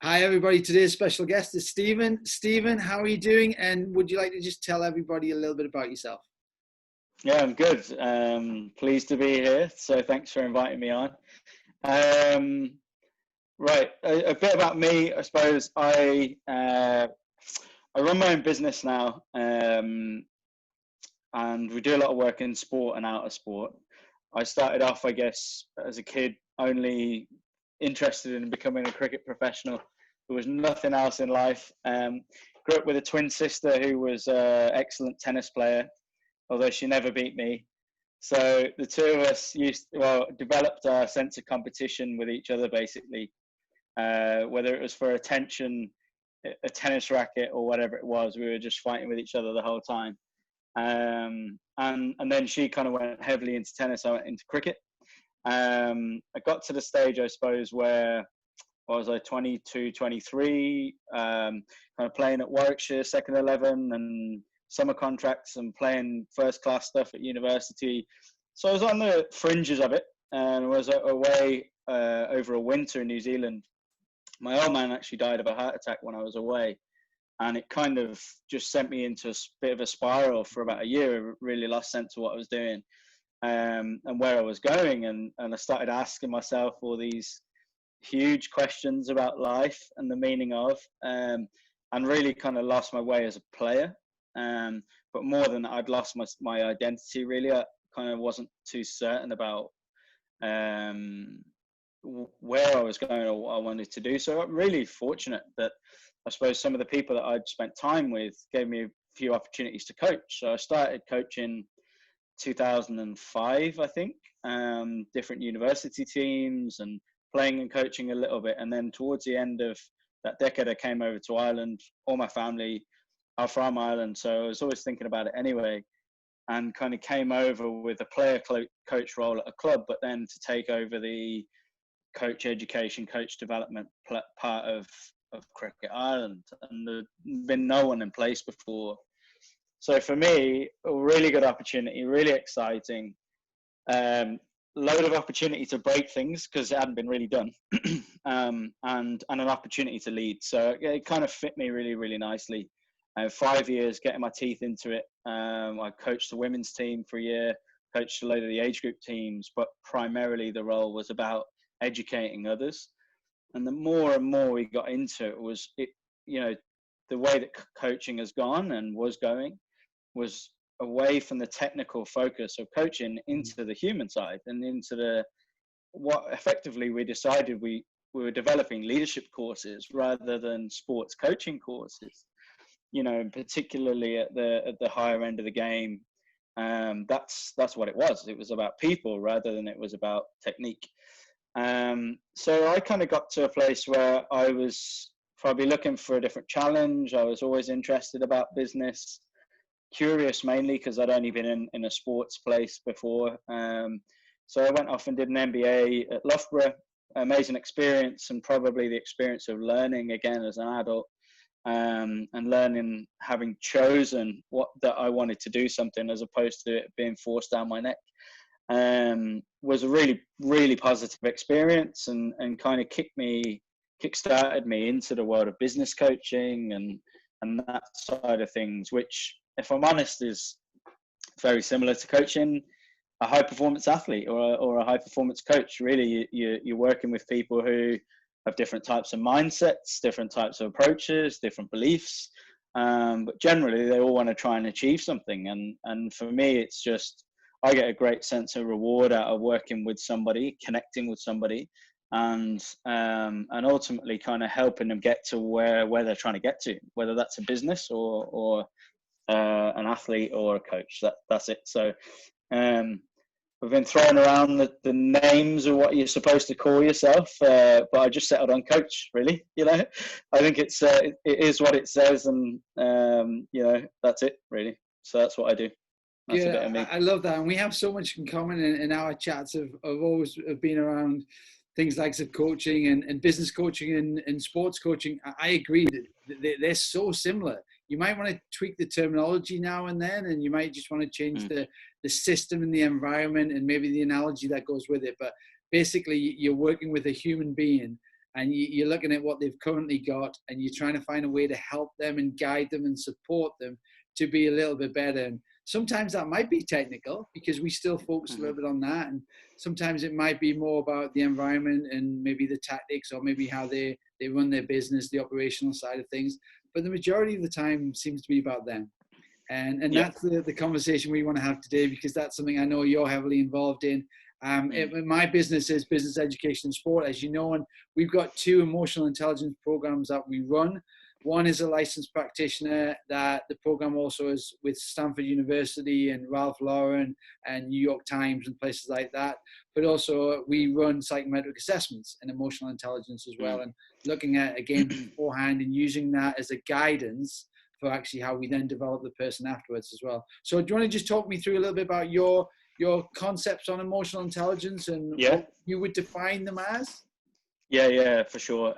Hi, everybody. Today's special guest is Stephen. Stephen, how are you doing? And would you like to just tell everybody a little bit about yourself? Yeah, I'm good. Pleased to be here. So thanks for inviting me on. Right, a bit about me, I suppose. I run my own business now, and we do a lot of work in sport and out of sport. I started off, I guess, as a kid, only interested in becoming a cricket professional. There was nothing else in life. Grew up with a twin sister who was an excellent tennis player, although she never beat me. So the two of us developed our sense of competition with each other, basically, whether it was for attention, a tennis racket, or whatever it was. We were just fighting with each other the whole time. And then she kind of went heavily into tennis. I went into cricket. I got to the stage, I suppose, where I was like 22, 23, kind of playing at Warwickshire second 11 and summer contracts and playing first class stuff at university. So I was on the fringes of it, and was away over a winter in New Zealand. My old man actually died of a heart attack when I was away, and it kind of just sent me into a bit of a spiral for about a year. I really lost sense of what I was doing, and where I was going, and I started asking myself all these huge questions about life and the meaning of, and really kind of lost my way as a player. But more than that, I'd lost my identity, really. I kind of wasn't too certain about where I was going or what I wanted to do. So I'm really fortunate that I suppose some of the people that I'd spent time with gave me a few opportunities to coach. So I started coaching 2005, I think, different university teams and playing and coaching a little bit. And then towards the end of that decade, I came over to Ireland. All my family are from Ireland, so I was always thinking about it anyway, and kind of came over with a player coach role at a club, but then to take over the coach education, coach development part of Cricket Ireland. And there'd been no one in place before. So for me, a really good opportunity, really exciting. Load of opportunity to break things because it hadn't been really done, and an opportunity to lead. So it kind of fit me really, really nicely. 5 years getting my teeth into it. I coached the women's team for a year, coached a load of the age group teams, but primarily the role was about educating others. And the more and more we got into it, the way that coaching has gone and was going was away from the technical focus of coaching into the human side and into what effectively we decided we were developing leadership courses rather than sports coaching courses, particularly at the higher end of the game. That's what it was. It was about people rather than it was about technique. So I kind of got to a place where I was probably looking for a different challenge. I was always interested about business, curious mainly because I'd only been in a sports place before. So I went off and did an MBA at Loughborough. Amazing experience, and probably the experience of learning again as an adult, and learning, having chosen that I wanted to do something as opposed to it being forced down my neck, was a really, really positive experience, and kind of kickstarted me into the world of business coaching and that side of things, which, if I'm honest, is very similar to coaching a high performance athlete or a high performance coach. Really, you're working with people who have different types of mindsets, different types of approaches, different beliefs, but generally they all want to try and achieve something. And for me, it's just, I get a great sense of reward out of working with somebody, connecting with somebody, and ultimately kind of helping them get to where they're trying to get to, whether that's a business or an athlete or a coach. That's it. So we've been throwing around the names of what you're supposed to call yourself, but I just settled on coach, really. I think it is what it says, and that's it, really. So that's what I do. That's a bit of me. I love that, and we have so much in common in our chats of always been around things like coaching and business coaching and sports coaching. I agree that they're so similar. You might want to tweak the terminology now and then, and you might just want to change the system and the environment and maybe the analogy that goes with it. But basically, you're working with a human being and you're looking at what they've currently got, and you're trying to find a way to help them and guide them and support them to be a little bit better. And sometimes that might be technical, because we still focus a little bit on that. And sometimes it might be more about the environment and maybe the tactics, or maybe how they run their business, the operational side of things. But the majority of the time seems to be about them. And that's the conversation we want to have today, because that's something I know you're heavily involved in. My business is business education and sport, as you know, and we've got 2 emotional intelligence programs that we run. One is a licensed practitioner, that the program also is with Stanford University and Ralph Lauren and New York Times and places like that. But also we run psychometric assessments and emotional intelligence as well, and looking at, again, beforehand, and using that as a guidance for actually how we then develop the person afterwards as well. So do you want to just talk me through a little bit about your concepts on emotional intelligence and what you would define them as? Yeah, for sure.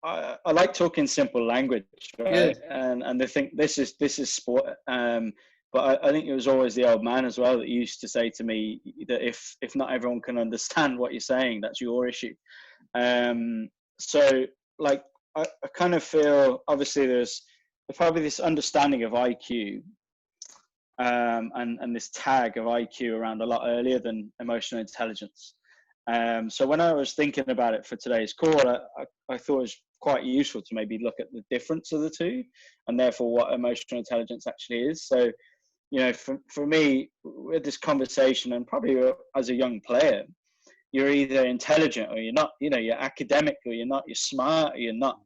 I like talking simple language, right? And they think this is sport. But I think it was always the old man as well that used to say to me that if not everyone can understand what you're saying, that's your issue. So like I kind of feel, obviously there's probably this understanding of IQ, and this tag of IQ around a lot earlier than emotional intelligence. So when I was thinking about it for today's call, I thought it was quite useful to maybe look at the difference of the two, and therefore what emotional intelligence actually is. So, you know, for me, with this conversation, and probably as a young player, you're either intelligent or you're not. You know, you're academic or you're not. You're smart or you're not.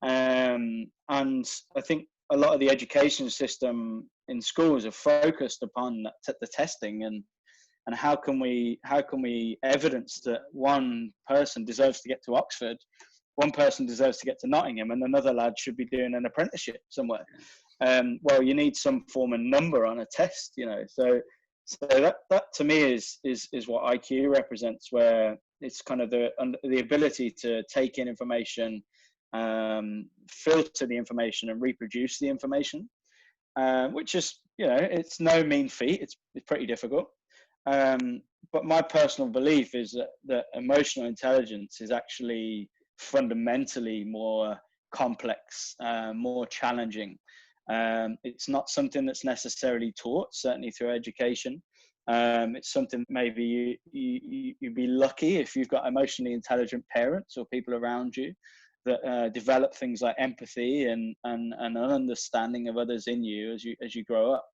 And I think a lot of the education system in schools are focused upon the testing and how can we evidence that one person deserves to get to Oxford, one person deserves to get to Nottingham, and another lad should be doing an apprenticeship somewhere. Well, you need some form of number on a test, you know. So that to me is what IQ represents, where it's kind of the ability to take in information, filter the information, and reproduce the information, which is, you know, it's no mean feat. It's pretty difficult. But my personal belief is that emotional intelligence is actually fundamentally more complex, more challenging. It's not something that's necessarily taught, certainly through education. It's something maybe you'd be lucky if you've got emotionally intelligent parents or people around you that develop things like empathy and an understanding of others in you as you grow up.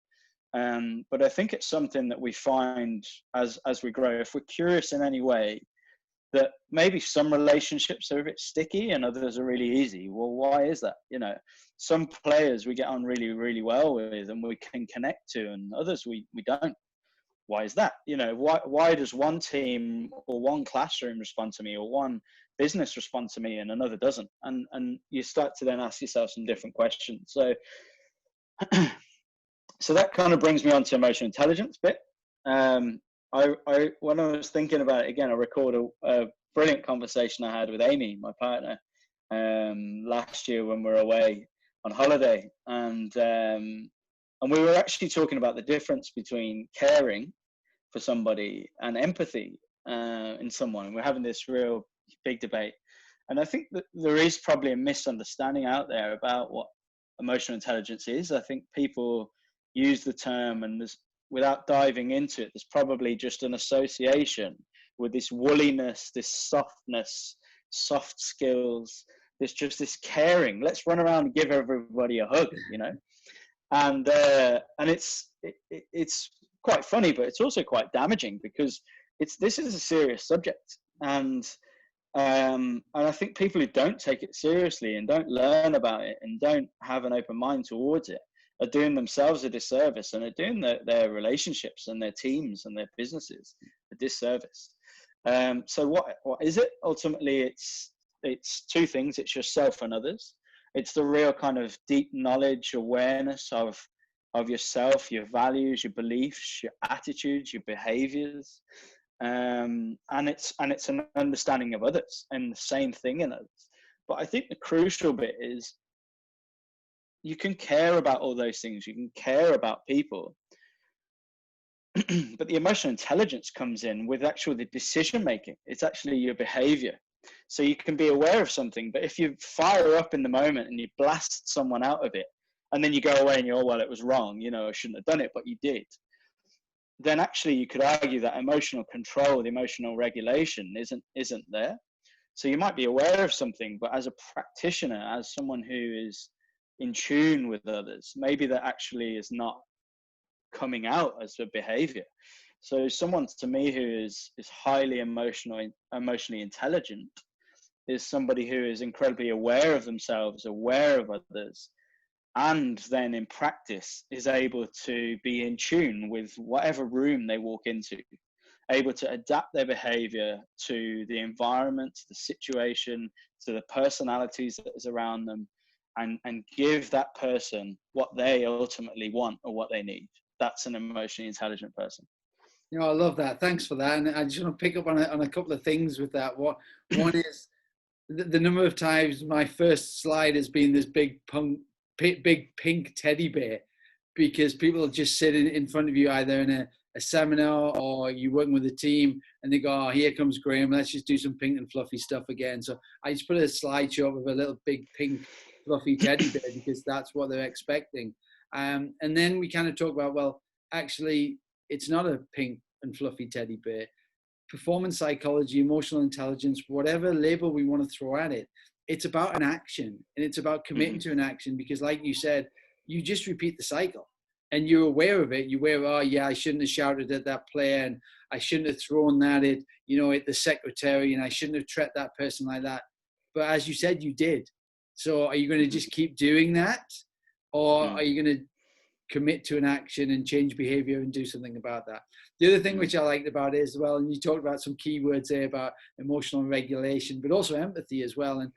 But I think it's something that we find as we grow, if we're curious in any way, that maybe some relationships are a bit sticky and others are really easy. Well, why is that? You know, some players we get on really, really well with and we can connect to, and others we don't. Why is that? You know, why does one team or one classroom respond to me, or one business respond to me and another doesn't? And you start to then ask yourself some different questions. So so that kind of brings me on to emotional intelligence bit. I when I was thinking about it again, I recalled a brilliant conversation I had with Amy, my partner, last year when we were away on holiday, and we were actually talking about the difference between caring for somebody and empathy in someone. We're having this real big debate, and I think that there is probably a misunderstanding out there about what emotional intelligence is. I think people use the term, and without diving into it, there's probably just an association with this woolliness, this softness, soft skills, this caring. Let's run around and give everybody a hug, you know. And it's quite funny, but it's also quite damaging, because this is a serious subject, and I think people who don't take it seriously and don't learn about it and don't have an open mind towards it are doing themselves a disservice, and are doing their relationships and their teams and their businesses a disservice. So what is it? Ultimately, it's two things. It's yourself and others. It's the real kind of deep knowledge, awareness of yourself, your values, your beliefs, your attitudes, your behaviors. And it's an understanding of others and the same thing in others. But I think the crucial bit is you can care about all those things. You can care about people. But the emotional intelligence comes in with the decision making. It's actually your behavior. So you can be aware of something, but if you fire up in the moment and you blast someone out of it, and then you go away and you're, oh, well, it was wrong, you know, I shouldn't have done it, but you did, then actually you could argue that emotional control, the emotional regulation isn't there. So you might be aware of something, but as a practitioner, as someone who is in tune with others, maybe that actually is not coming out as a behavior. So someone to me who is highly emotionally intelligent is somebody who is incredibly aware of themselves, aware of others, and then in practice is able to be in tune with whatever room they walk into, able to adapt their behavior to the environment, to the situation, to the personalities that is around them, and give that person what they ultimately want or what they need. That's an emotionally intelligent person. You know, I love that. Thanks for that. And I just want to pick up on a couple of things with that. One is the number of times my first slide has been this big pink teddy bear, because people will just sit in front of you either in a seminar or you're working with a team and they go, oh, here comes Graham, let's just do some pink and fluffy stuff again. So I just put a slideshow up of a little big pink fluffy teddy bear because that's what they're expecting. And then we kind of talk about, well, actually, it's not a pink and fluffy teddy bear. Performance psychology, emotional intelligence, whatever label we want to throw at it, it's about an action, and it's about committing to an action, because like you said, you just repeat the cycle and you're aware of it. You're aware, oh yeah, I shouldn't have shouted at that player, and I shouldn't have thrown that at, you know, at the secretary, and I shouldn't have treated that person like that. But as you said, you did. So are you going to just keep doing that, or are you going to commit to an action and change behavior and do something about that? The other thing which I liked about it as well, and you talked about some keywords there about emotional regulation, but also empathy as well. And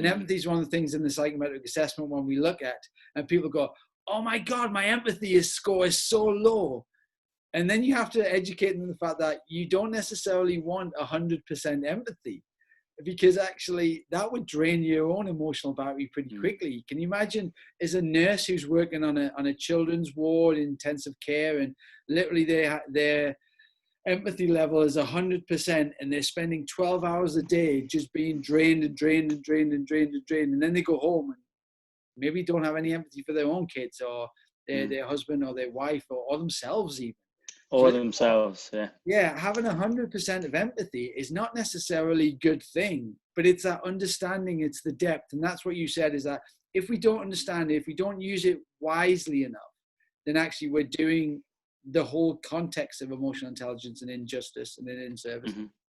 empathy is one of the things in the psychometric assessment when we look at, and people go, oh my God, my empathy score is so low. And then you have to educate them on the fact that you don't necessarily want 100% empathy, because actually that would drain your own emotional battery pretty quickly. Can you imagine as a nurse who's working on a children's ward, intensive care, and literally their empathy level is 100%, and they're spending 12 hours a day just being drained and drained and drained and drained and drained, and then they go home and maybe don't have any empathy for their own kids or their husband or their wife or themselves even. Or themselves, yeah. Yeah, having 100% of empathy is not necessarily a good thing, but it's that understanding, it's the depth. And that's what you said, is that if we don't understand it, if we don't use it wisely enough, then actually we're doing the whole context of emotional intelligence and injustice and in service.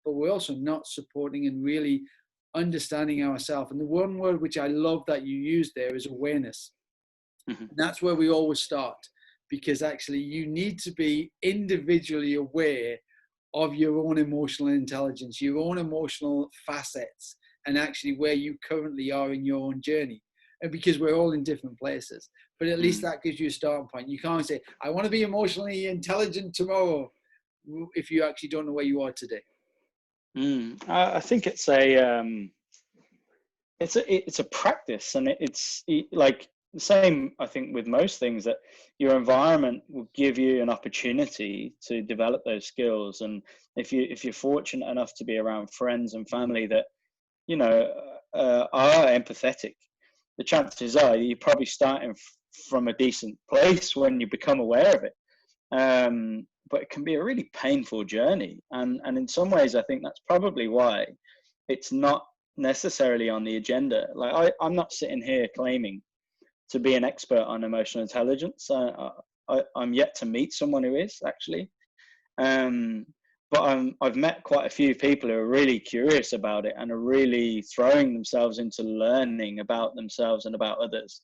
But we're also not supporting and really understanding ourselves. And the one word which I love that you used there is awareness. And that's where we always start. Because actually you need to be individually aware of your own emotional intelligence, your own emotional facets, and actually where you currently are in your own journey. And because we're all in different places, but at least that gives you a starting point. You can't say, I want to be emotionally intelligent tomorrow, if you actually don't know where you are today. I think it's a practice, and it's like the same, I think, with most things, that your environment will give you an opportunity to develop those skills. And if you're fortunate enough to be around friends and family that, you know, are empathetic, the chances are you're probably starting from a decent place when you become aware of it. But it can be a really painful journey. And in some ways, I think that's probably why it's not necessarily on the agenda. Like I'm not sitting here claiming to be an expert on emotional intelligence. I'm yet to meet someone who is, actually. But I've met quite a few people who are really curious about it and are really throwing themselves into learning about themselves and about others.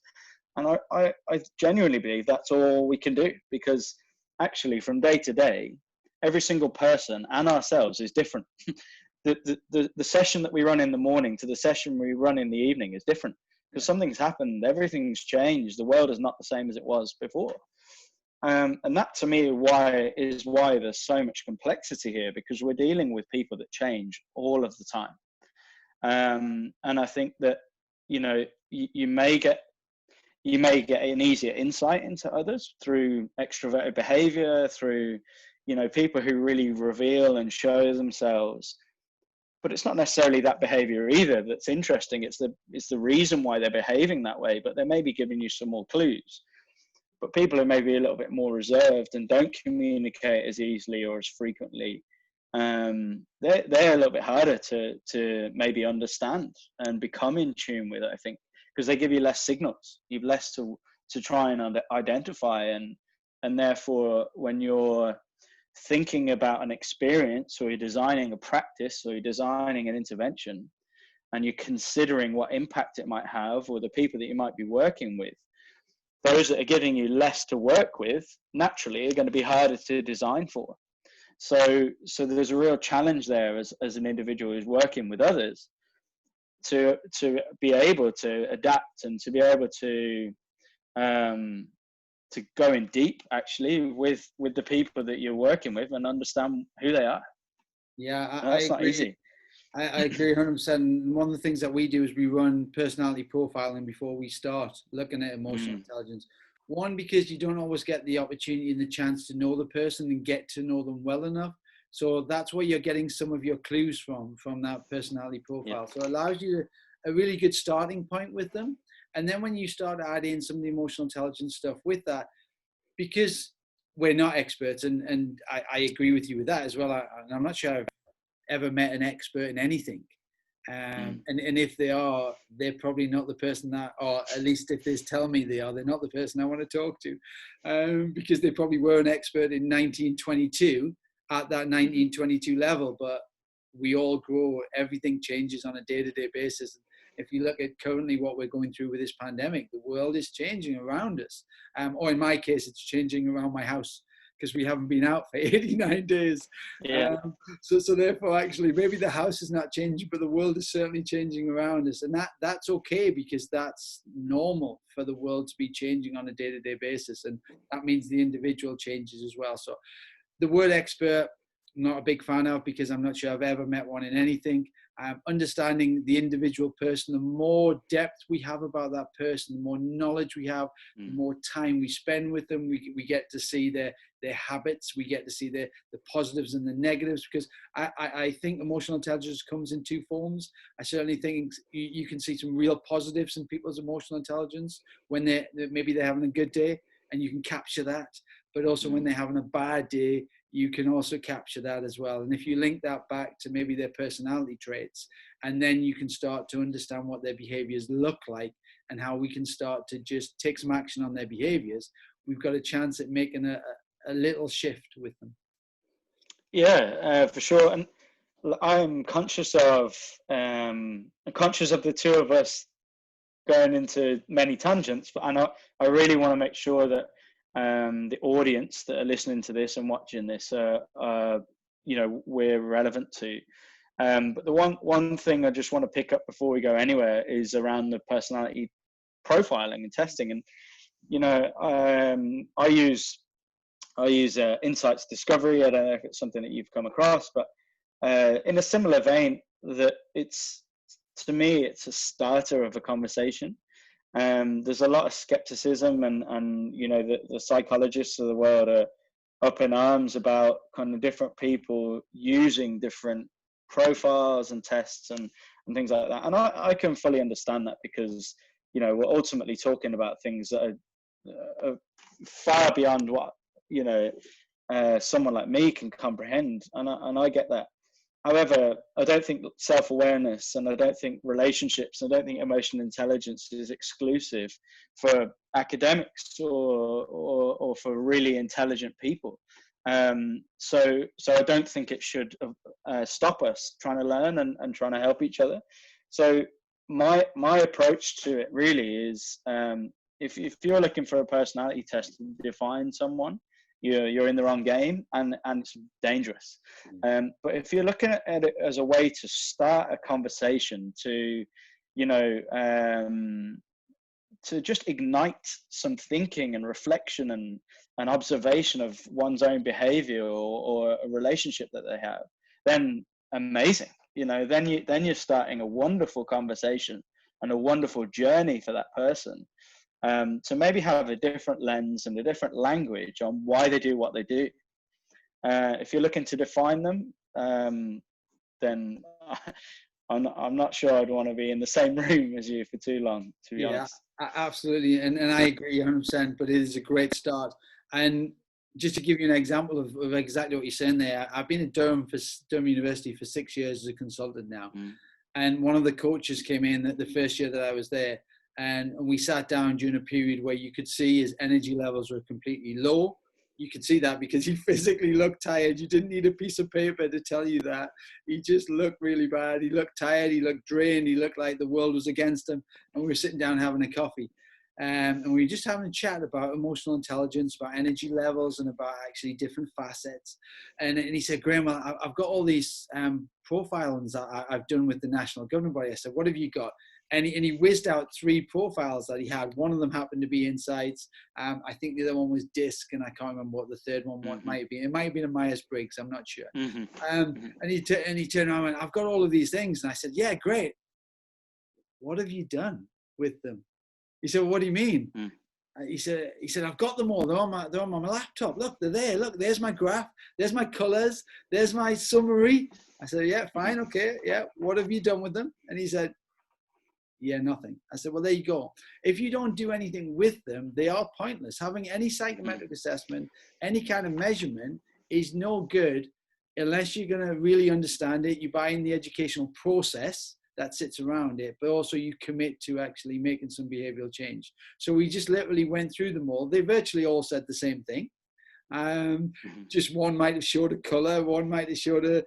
And I genuinely believe that's all we can do, because actually from day to day, every single person and ourselves is different. The session that we run in the morning to the session we run in the evening is different, because something's happened, everything's changed, the world is not the same as it was before. And that to me is why there's so much complexity here, because we're dealing with people that change all of the time. And I think that, you know, you may get an easier insight into others through extroverted behavior, through, you know, people who really reveal and show themselves. but it's not necessarily that behavior either that's interesting. It's the reason why they're behaving that way, but they may be giving you some more clues. But people who may be a little bit more reserved and don't communicate as easily or as frequently, they're a little bit harder to maybe understand and become in tune with, I think, because they give you less signals. You've less to try and identify, and therefore when you're thinking about an experience, or you're designing a practice, or you're designing an intervention, and you're considering what impact it might have, or the people that you might be working with, those that are giving you less to work with naturally are going to be harder to design for. So there's a real challenge there as an individual who's working with others to be able to adapt and to be able to go in deep actually with the people that you're working with and understand who they are. Yeah, that's not easy. I agree 100%. One of the things that we do is we run personality profiling before we start looking at emotional intelligence. One, because you don't always get the opportunity and the chance to know the person and get to know them well enough. So that's where you're getting some of your clues from that personality profile. So it allows you a really good starting point with them. And then when you start adding some of the emotional intelligence stuff with that, because we're not experts, and I agree with you with that as well. I'm not sure I've ever met an expert in anything. And if they are, they're probably not the person that, or at least if they tell me they are, they're not the person I want to talk to, because they probably were an expert in 1922 at that 1922 level. But we all grow, everything changes on a day-to-day basis. If you look at currently what we're going through with this pandemic, the world is changing around us. Or in my case, it's changing around my house, because we haven't been out for 89 days. So therefore, actually, maybe the house is not changing, but the world is certainly changing around us. And that's okay, because that's normal for the world to be changing on a day-to-day basis. And that means the individual changes as well. So the word expert, I'm not a big fan of, because I'm not sure I've ever met one in anything. Understanding the individual person, the more depth we have about that person, the more knowledge we have, the more time we spend with them, we get to see their habits, we get to see the positives and the negatives, because I think emotional intelligence comes in two forms. I certainly think you can see some real positives in people's emotional intelligence when maybe they're having a good day, and you can capture that, but also when they're having a bad day, you can also capture that as well. And if you link that back to maybe their personality traits, and then you can start to understand what their behaviors look like and how we can start to just take some action on their behaviors, we've got a chance at making a little shift with them. Yeah, for sure. And I'm conscious of the two of us going into many tangents, but I really want to make sure that the audience that are listening to this and watching this, we're relevant to. But the one thing I just want to pick up before we go anywhere is around the personality profiling and testing. And I use Insights Discovery. I don't know if it's something that you've come across, but in a similar vein, that to me it's a starter of a conversation. There's a lot of skepticism, and the psychologists of the world are up in arms about kind of different people using different profiles and tests and things like that. And I can fully understand that, because we're ultimately talking about things that are far beyond what someone like me can comprehend, and I get that. However, I don't think self-awareness, and I don't think relationships, I don't think emotional intelligence is exclusive for academics or for really intelligent people. So I don't think it should stop us trying to learn and trying to help each other. So my approach to it really is, if you're looking for a personality test to define someone, you're in the wrong game, and it's dangerous. But if you're looking at it as a way to start a conversation, to just ignite some thinking and reflection and observation of one's own behavior or a relationship that they have, then amazing. Then you're starting a wonderful conversation and a wonderful journey for that person. To maybe have a different lens and a different language on why they do what they do. If you're looking to define them, then I'm not sure I'd want to be in the same room as you for too long, to be honest. Absolutely. And I agree 100%, but it is a great start. And just to give you an example of exactly what you're saying there, I've been at Durham University for 6 years as a consultant now. And one of the coaches came in the first year that I was there, and we sat down during a period where you could see his energy levels were completely low. You could see that because he physically looked tired. You didn't need a piece of paper to tell you that. He just looked really bad. He looked tired. He looked drained. He looked like the world was against him. And we were sitting down having a coffee. And we were just having a chat about emotional intelligence, about energy levels, and about actually different facets. And he said, Graham, I've got all these profilings that I've done with the national governing body. I said, what have you got? And he whizzed out 3 profiles that he had. One of them happened to be insights. I think the other one was DISC, and I can't remember what the third one might be. It might have been a Myers-Briggs. I'm not sure. And he turned around and went, I've got all of these things. And I said, yeah, great. What have you done with them? He said, well, what do you mean? He said, I've got them all. They're on my laptop. Look, they're there. Look, there's my graph. There's my colors. There's my summary. I said, yeah, fine. Okay. Yeah. What have you done with them? And he said, yeah, nothing. I said, well, there you go. If you don't do anything with them, they are pointless. Having any psychometric assessment, any kind of measurement is no good unless you're going to really understand it. You buy in the educational process that sits around it, but also you commit to actually making some behavioral change. So we just literally went through them all. They virtually all said the same thing. Just one might have showed a color, one might have showed a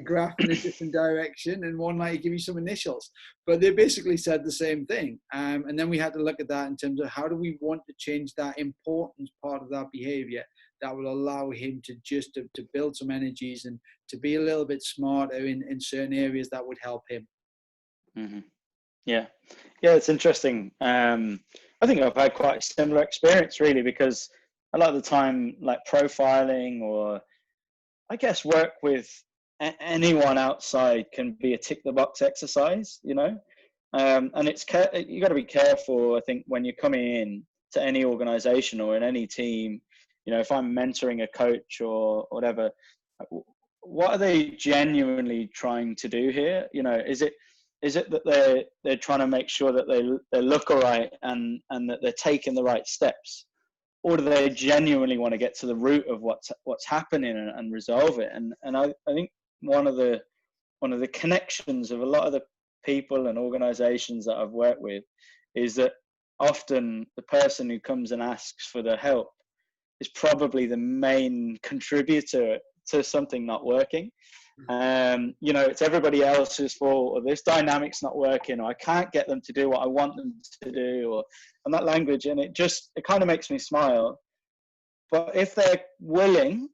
graph in a different direction, and one might give you some initials, but they basically said the same thing. And then we had to look at that in terms of how do we want to change that important part of that behavior that will allow him to just to build some energies and to be a little bit smarter in certain areas that would help him. Yeah, it's interesting. I think I've had quite a similar experience, really, because a lot of the time, like profiling or I guess work with anyone outside can be a tick the box exercise, you know. And you got to be careful, I think, when you're coming in to any organization or in any team. You know, if I'm mentoring a coach or whatever, what are they genuinely trying to do here? You know, is it that they're trying to make sure that they look all right and that they're taking the right steps? Or do they genuinely want to get to the root of what's happening and resolve it? And I think one of the connections of a lot of the people and organizations that I've worked with is that often the person who comes and asks for the help is probably the main contributor to something not working. You know, it's everybody else's fault, or this dynamic's not working, or I can't get them to do what I want them to do, and that language, and it kind of makes me smile. But if they're willing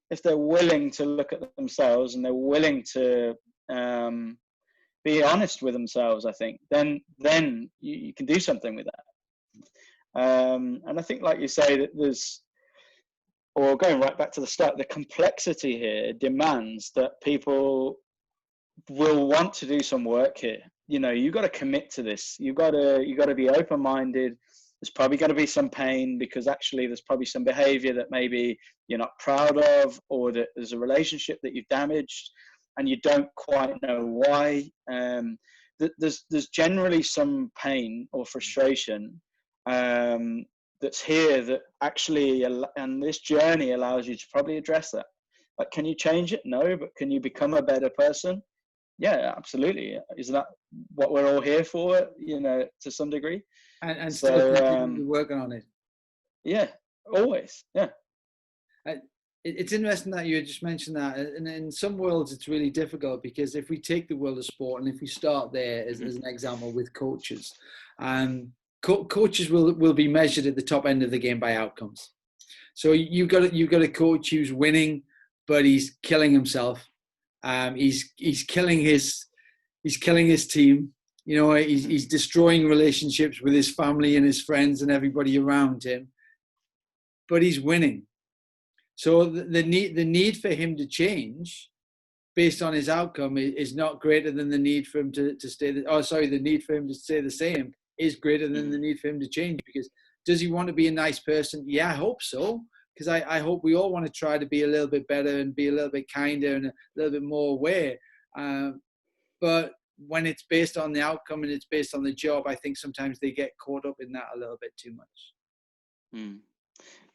to look at themselves and they're willing to be honest with themselves, I think then you can do something with that. And I think, like you say, that or going right back to the start, the complexity here demands that people will want to do some work here. You know, you've got to commit to this. You've got to be open-minded. There's probably going to be some pain because actually there's probably some behavior that maybe you're not proud of, or that there's a relationship that you've damaged and you don't quite know why. There's generally some pain or frustration that's here that actually, and this journey allows you to probably address that. Like, can you change it? No, but can you become a better person? Yeah, absolutely. Isn't that what we're all here for, you know, to some degree? And still continue working on it. Yeah, always. Yeah. It's interesting that you just mentioned that. And in some worlds, it's really difficult because if we take the world of sport and if we start there as an example with coaches, coaches will be measured at the top end of the game by outcomes. So you've got a coach who's winning, but he's killing himself. He's killing his team. You know, he's destroying relationships with his family and his friends and everybody around him. But he's winning. So the need for him to change based on his outcome is not greater than the need for him to stay. The need for him to stay the same is greater than the need for him to change. Because does he want to be a nice person? Yeah, I hope so. Because I hope we all want to try to be a little bit better and be a little bit kinder and a little bit more aware. But when it's based on the outcome and it's based on the job, I think sometimes they get caught up in that a little bit too much.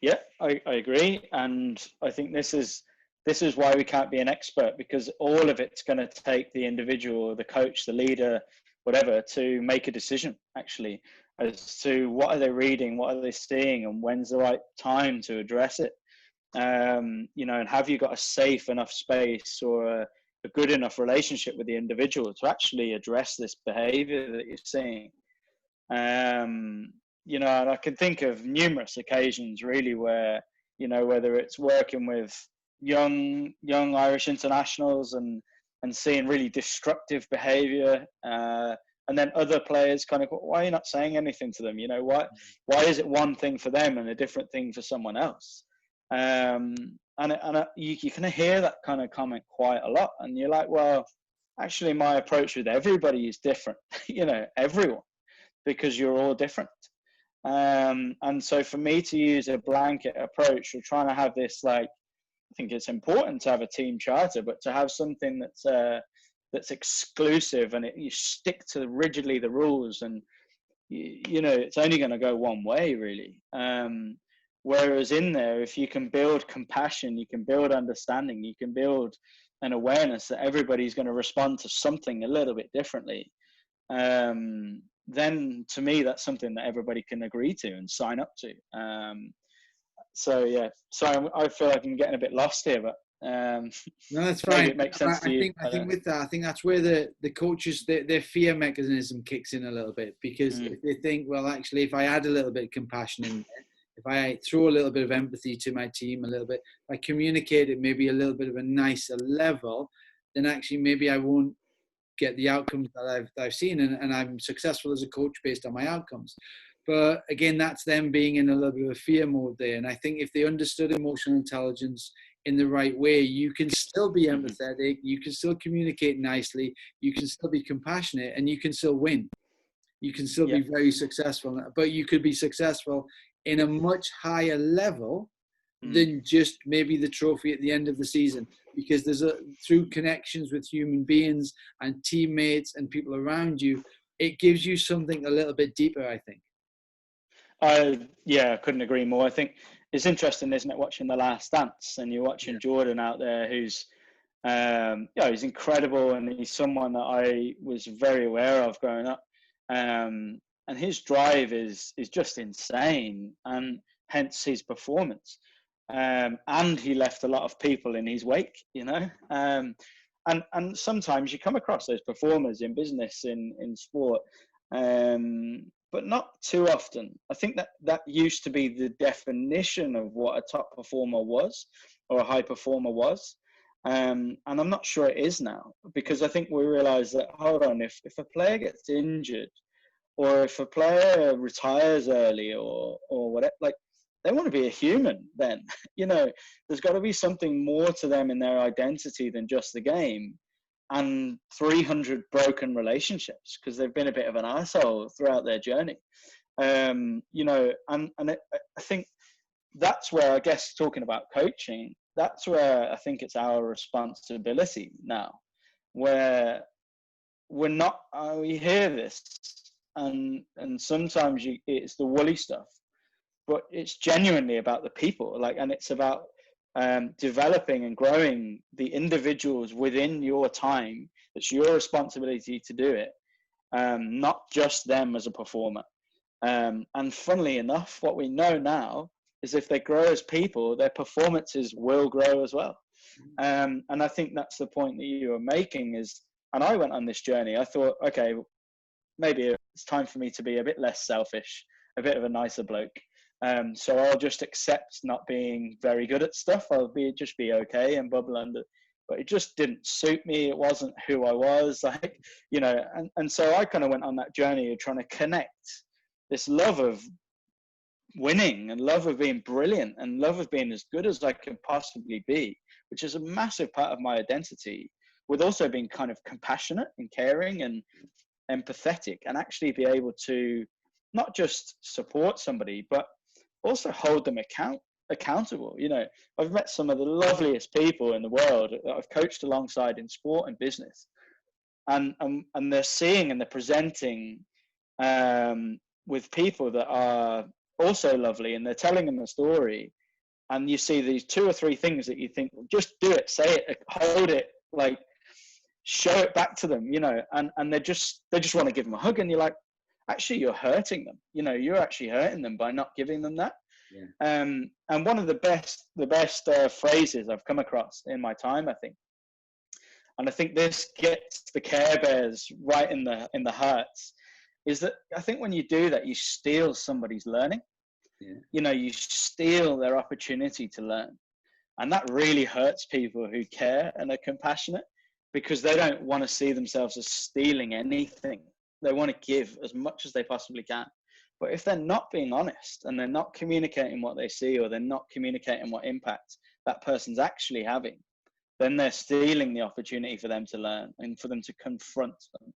Yeah, I agree, and I think this is why we can't be an expert, because all of it's going to take the individual, the coach, the leader, whatever, to make a decision actually as to what are they reading, what are they seeing, and when's the right time to address it. You know, and have you got a safe enough space or a good enough relationship with the individual to actually address this behavior that you're seeing? You know, and I can think of numerous occasions really where, you know, whether it's working with young Irish internationals and seeing really destructive behavior, and then other players kind of, why are you not saying anything to them? You know, why is it one thing for them and a different thing for someone else? You kind of hear that kind of comment quite a lot, and you're like, well, actually my approach with everybody is different. You know, everyone, because you're all different. And so for me to use a blanket approach, we're trying to have this, like, I think it's important to have a team charter, but to have something that's exclusive and you stick to rigidly the rules, and you know, it's only going to go one way really. Whereas in there, if you can build compassion, you can build understanding, you can build an awareness that everybody's going to respond to something a little bit differently, then to me that's something that everybody can agree to and sign up to. So yeah, sorry, I feel like I'm getting a bit lost here, but no, that's maybe fine. it makes sense to you. I think with that, I think that's where the coaches, their fear mechanism kicks in a little bit, because if they think, well, actually, if I add a little bit of compassion in there, if I throw a little bit of empathy to my team a little bit, if I communicate it maybe a little bit of a nicer level, then actually maybe I won't get the outcomes that I've seen, and I'm successful as a coach based on my outcomes. But again, that's them being in a little bit of a fear mode there. And I think if they understood emotional intelligence in the right way, you can still be empathetic, you can still communicate nicely, you can still be compassionate, and you can still win. You can still be very successful, but you could be successful in a much higher level than just maybe the trophy at the end of the season, because through connections with human beings and teammates and people around you, it gives you something a little bit deeper, I think. I couldn't agree more. I think it's interesting, isn't it, watching The Last Dance, and you're watching Jordan out there, who's he's incredible, and he's someone that I was very aware of growing up, and his drive is just insane, and hence his performance. And he left a lot of people in his wake, you know. And sometimes you come across those performers in business, in sport, but not too often. I think that used to be the definition of what a top performer was, or a high performer was. And I'm not sure it is now, because I think we realize that, hold on, if a player gets injured, or if a player retires early, or whatever, like, they want to be a human then. You know, there's got to be something more to them in their identity than just the game and 300 broken relationships because they've been a bit of an asshole throughout their journey. You know, and I think that's where, I guess, talking about coaching, that's where I think it's our responsibility now, where we're not, we hear this, and sometimes it's the woolly stuff, but it's genuinely about the people, like, and it's about developing and growing the individuals within your time. It's your responsibility to do it, not just them as a performer. And funnily enough, what we know now is if they grow as people, their performances will grow as well. And I think that's the point that you were making is, and I went on this journey, I thought, okay, maybe it's time for me to be a bit less selfish, a bit of a nicer bloke. So I'll just accept not being very good at stuff. I'll just be okay and bubble under. But it just didn't suit me. It wasn't who I was, like, you know. And so I kind of went on that journey of trying to connect this love of winning and love of being brilliant and love of being as good as I could possibly be, which is a massive part of my identity, with also being kind of compassionate and caring and empathetic, and actually be able to not just support somebody, but also hold them accountable. You know, I've met some of the loveliest people in the world that I've coached alongside in sport and business, and they're seeing and they're presenting with people that are also lovely, and they're telling them a story, and you see these 2 or 3 things that you think, well, just do it, say it, hold it, like show it back to them, you know, and they just want to give them a hug, and you're like, actually you're hurting them, you know, you're actually hurting them by not giving them that. Yeah. And one of the best phrases I've come across in my time, I think, and I think this gets the Care Bears right in the hearts, is that I think when you do that, you steal somebody's learning. Yeah. You know, you steal their opportunity to learn. And that really hurts people who care and are compassionate, because they don't want to see themselves as stealing anything. They want to give as much as they possibly can. But if they're not being honest and they're not communicating what they see, or they're not communicating what impact that person's actually having, then they're stealing the opportunity for them to learn and for them to confront them.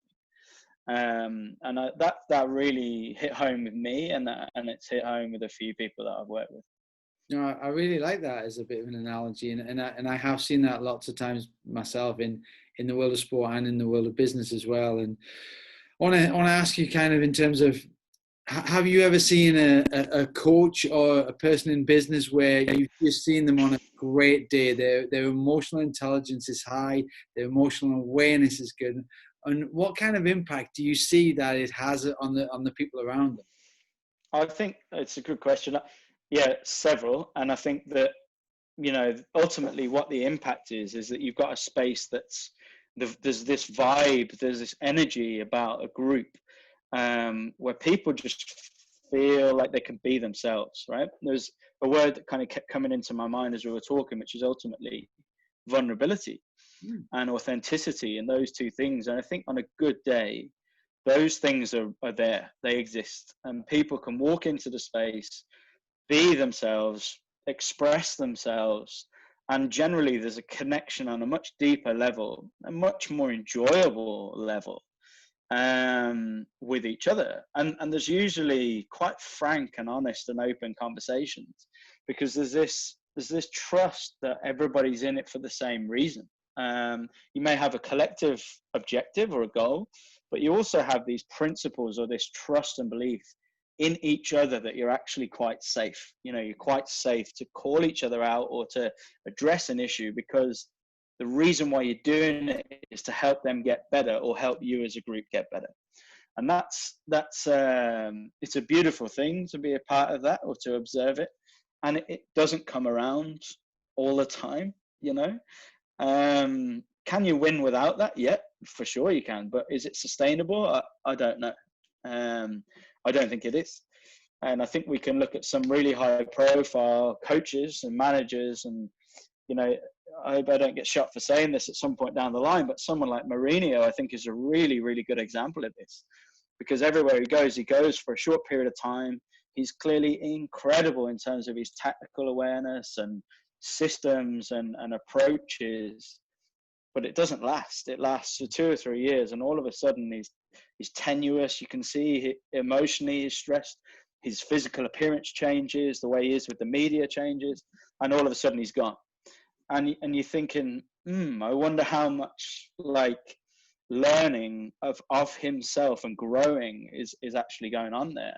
And that really hit home with me, and it's hit home with a few people that I've worked with. No, I really like that as a bit of an analogy, and I have seen that lots of times myself in the world of sport and in the world of business as well. And I want to ask you, kind of in terms of, have you ever seen a coach or a person in business where you've just seen them on a great day, their emotional intelligence is high, their emotional awareness is good, and what kind of impact do you see that it has on the people around them? I think it's a good question. Yeah, several. And I think that, you know, ultimately what the impact is that you've got a space that's, there's this vibe, there's this energy about a group where people just feel like they can be themselves, right? There's a word that kind of kept coming into my mind as we were talking, which is ultimately vulnerability and authenticity, and those 2 things. And I think on a good day, those things are there, they exist, and people can walk into the space, be themselves, express themselves, and generally there's a connection on a much deeper level, a much more enjoyable level with each other, and there's usually quite frank and honest and open conversations, because there's this trust that everybody's in it for the same reason. You may have a collective objective or a goal, but you also have these principles or this trust and belief in each other that you're actually quite safe. You know, you're quite safe to call each other out or to address an issue, because the reason why you're doing it is to help them get better, or help you as a group get better. And that's it's a beautiful thing to be a part of that, or to observe it. And it doesn't come around all the time, you know. Can you win without that? Yeah, for sure you can. But is it sustainable? I don't know. I don't think it is. And I think we can look at some really high profile coaches and managers, and, you know, I hope I don't get shot for saying this at some point down the line, but someone like Mourinho, I think, is a really, really good example of this, because everywhere he goes for a short period of time. He's clearly incredible in terms of his tactical awareness and systems and approaches, but it doesn't last. It lasts for 2 or 3 years, and all of a sudden he's tenuous. You can see emotionally he's stressed. His physical appearance changes, the way he is with the media changes, and all of a sudden he's gone. And you're thinking, I wonder how much like learning of himself and growing is actually going on there,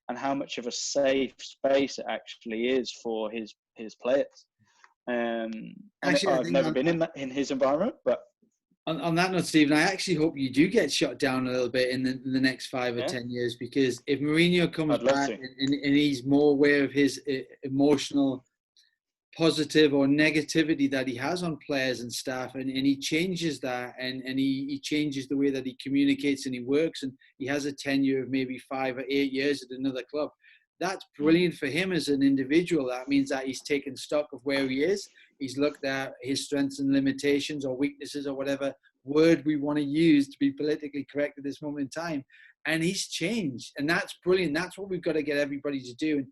and how much of a safe space it actually is for his players. Actually, I've never been in his environment, but on that note, Stephen, I actually hope you do get shut down a little bit in the next 5 or 10 years, because if Mourinho comes back and he's more aware of his emotional positive or negativity that he has on players and staff, and he changes that, and he changes the way that he communicates and he works, and he has a tenure of maybe 5 or 8 years at another club, that's brilliant for him as an individual. That means that he's taken stock of where he is. He's looked at his strengths and limitations or weaknesses or whatever word we want to use to be politically correct at this moment in time. And he's changed. And that's brilliant. That's what we've got to get everybody to do. And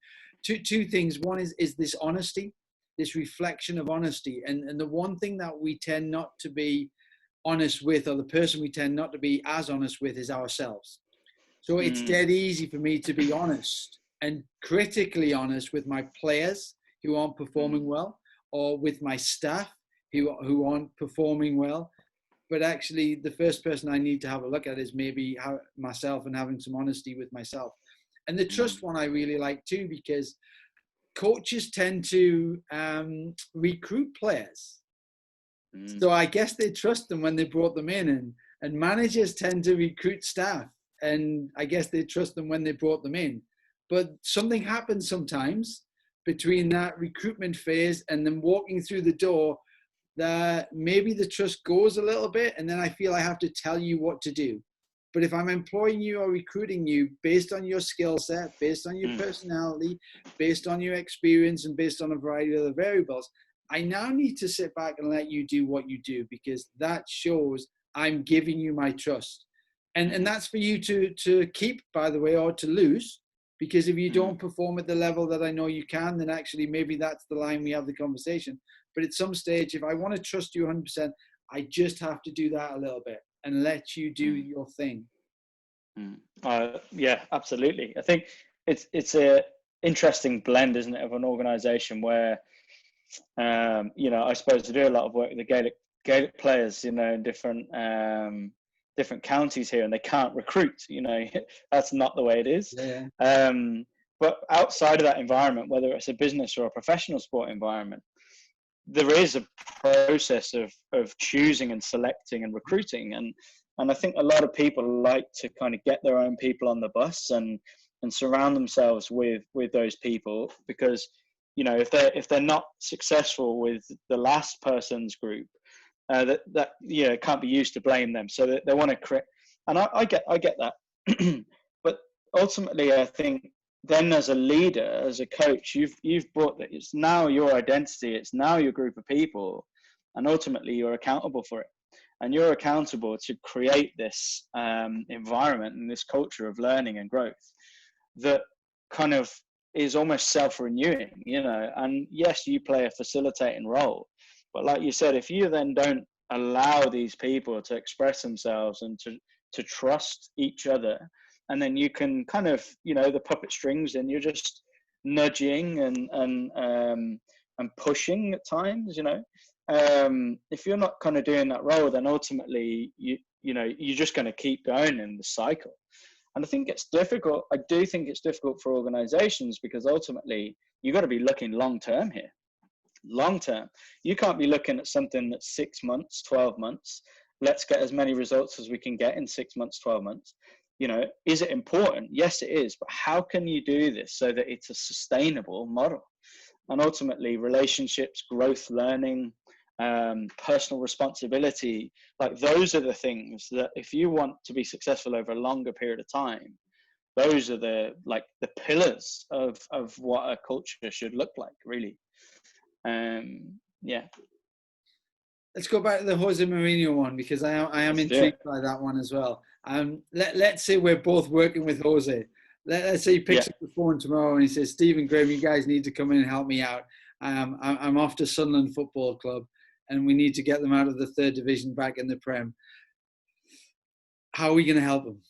two things. One is this honesty, this reflection of honesty. And the one thing that we tend not to be honest with, or the person we tend not to be as honest with, is ourselves. So it's dead easy for me to be honest and critically honest with my players, who aren't performing well, or with my staff who aren't performing well. But actually, the first person I need to have a look at is maybe myself, and having some honesty with myself. And the trust one I really like too, because coaches tend to recruit players. So I guess they trust them when they brought them in, and managers tend to recruit staff, and I guess they trust them when they brought them in. But something happens sometimes between that recruitment phase and them walking through the door, that maybe the trust goes a little bit, and then I feel I have to tell you what to do. But if I'm employing you or recruiting you based on your skill set, based on your personality, based on your experience, and based on a variety of other variables, I now need to sit back and let you do what you do, because that shows I'm giving you my trust. And that's for you to keep, by the way, or to lose. Because if you don't perform at the level that I know you can, then actually maybe that's the line we have the conversation. But at some stage, if I want to trust you 100%, I just have to do that a little bit and let you do your thing. Yeah, absolutely. I think it's a interesting blend, isn't it, of an organization where, I suppose I do a lot of work with the Gaelic players, in different counties here, and they can't recruit. That's not the way it is. Yeah. But outside of that environment, whether it's a business or a professional sport environment, there is a process of choosing and selecting and recruiting, and I think a lot of people like to kind of get their own people on the bus and surround themselves with those people, because if they're not successful with the last person's group, that it can't be used to blame them. So they want to create, and I get that, but ultimately I think then as a leader, as a coach, you've brought that. It's now your identity. It's now your group of people, and ultimately you're accountable for it. And you're accountable to create this environment and this culture of learning and growth that kind of is almost self-renewing, And yes, you play a facilitating role, but like you said, if you then don't allow these people to express themselves and to trust each other, and then you can kind of, the puppet strings, and you're just nudging and pushing at times, if you're not kind of doing that role, then ultimately you're just going to keep going in the cycle. And I think it's difficult. I do think it's difficult for organizations, because ultimately you've got to be looking long term here. Long term, you can't be looking at something that's 6 months, 12 months. Let's get as many results as we can get in 6 months, 12 months. Is it important? Yes, it is. But how can you do this so that it's a sustainable model? And ultimately, relationships, growth, learning, personal responsibility, like those are the things that if you want to be successful over a longer period of time, those are the pillars of what a culture should look like, really. Yeah. Let's go back to the Jose Mourinho one, because I am intrigued by that one as well. Let's say we're both working with Jose. Let's say he picks up the phone tomorrow and he says, "Stephen, Graham, you guys need to come in and help me out. I'm off to Sunderland Football Club, and we need to get them out of the third division back in the Prem." How are we going to help them?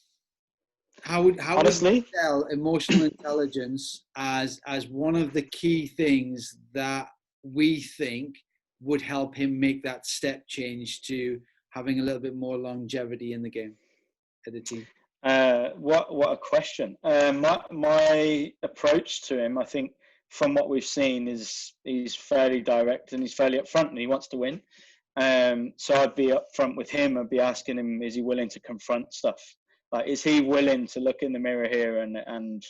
How would you tell emotional intelligence as one of the key things that we think would help him make that step change to having a little bit more longevity in the game at the team? What a question. My approach to him, I think, from what we've seen, is he's fairly direct and he's fairly upfront, and he wants to win. So I'd be upfront with him. I'd be asking him, is he willing to confront stuff? Like, is he willing to look in the mirror here and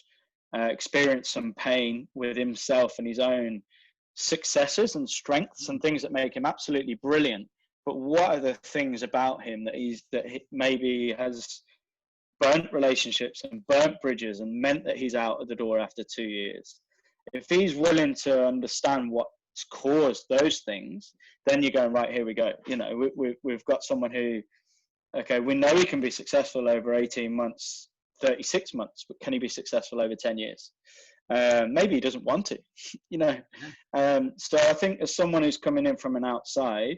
experience some pain with himself and his own successes and strengths and things that make him absolutely brilliant? But what are the things about him that maybe has burnt relationships and burnt bridges and meant that he's out of the door after 2 years? If he's willing to understand what's caused those things, then you're going, right, here we go. We've got someone who, okay, we know he can be successful over 18 months, 36 months, but can he be successful over 10 years? Maybe he doesn't want to, So I think as someone who's coming in from an outside,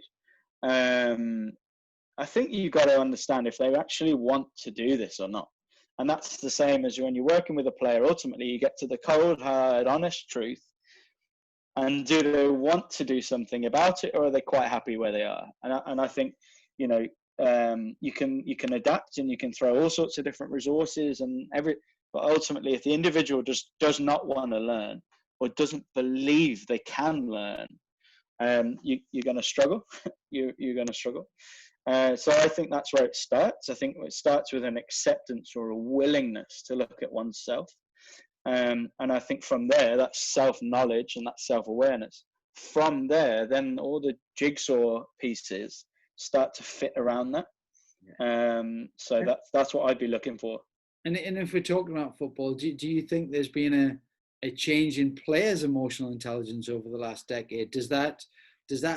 I think you've got to understand if they actually want to do this or not. And that's the same as when you're working with a player. Ultimately, you get to the cold, hard, honest truth. and do they want to do something about it, or are they quite happy where they are? And I think, you know, you can adapt, and you can throw all sorts of different resources and but ultimately, if the individual just does not want to learn or doesn't believe they can learn, you're going to struggle. You're going to struggle. So I think that's where it starts. I think it starts with an acceptance or a willingness to look at oneself. And I think from there, that's self-knowledge and that's self-awareness. From there, then all the jigsaw pieces start to fit around that. So that's what I'd be looking for. And if we're talking about football, do you think there's been a change in players' emotional intelligence over the last decade? Does that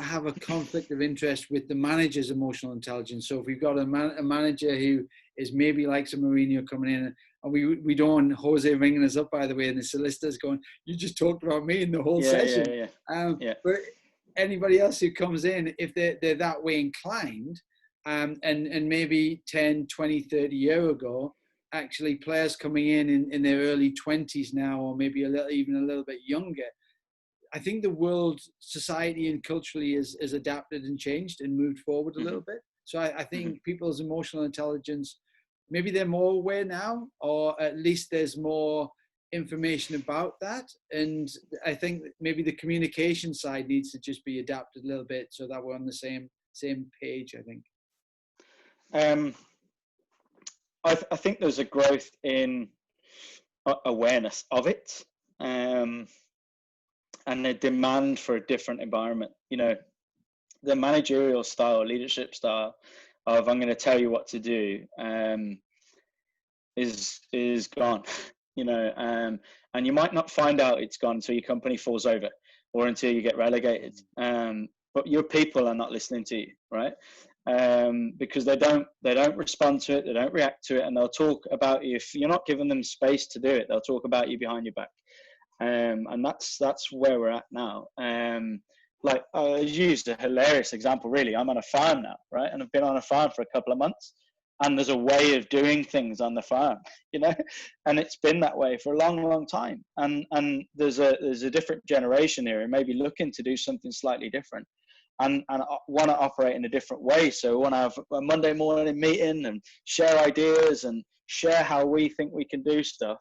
have a conflict of interest with the manager's emotional intelligence? So if we've got a manager who is maybe like a Mourinho coming in, and we don't, Jose ringing us up, by the way, and the solicitors going, you just talked about me in the whole session. But anybody else who comes in, if they're that way inclined, and maybe 10, 20, 30 years ago, actually players coming in their early 20s now, or maybe even a little bit younger, I think the world, society and culturally is adapted and changed and moved forward a little bit. So I think people's emotional intelligence, maybe they're more aware now, or at least there's more information about that. And I think maybe the communication side needs to just be adapted a little bit so that we're on the same page, I think. I think there's a growth in awareness of it, and a demand for a different environment. You know, the managerial style, leadership style of I'm going to tell you what to do is gone. You know, and you might not find out it's gone until your company falls over or until you get relegated. But your people are not listening to you, right? Because they don't respond to it, they don't react to it, and they'll talk about you. If you're not giving them space to do it, they'll talk about you behind your back. And that's where we're at now. Like I used a hilarious example, really. I'm on a farm now, right? And I've been on a farm for a couple of months, and there's a way of doing things on the farm, you know, and it's been that way for a long time. And there's a different generation here, and maybe looking to do something slightly different. And want to operate in a different way. So we want to have a Monday morning meeting and share ideas and share how we think we can do stuff.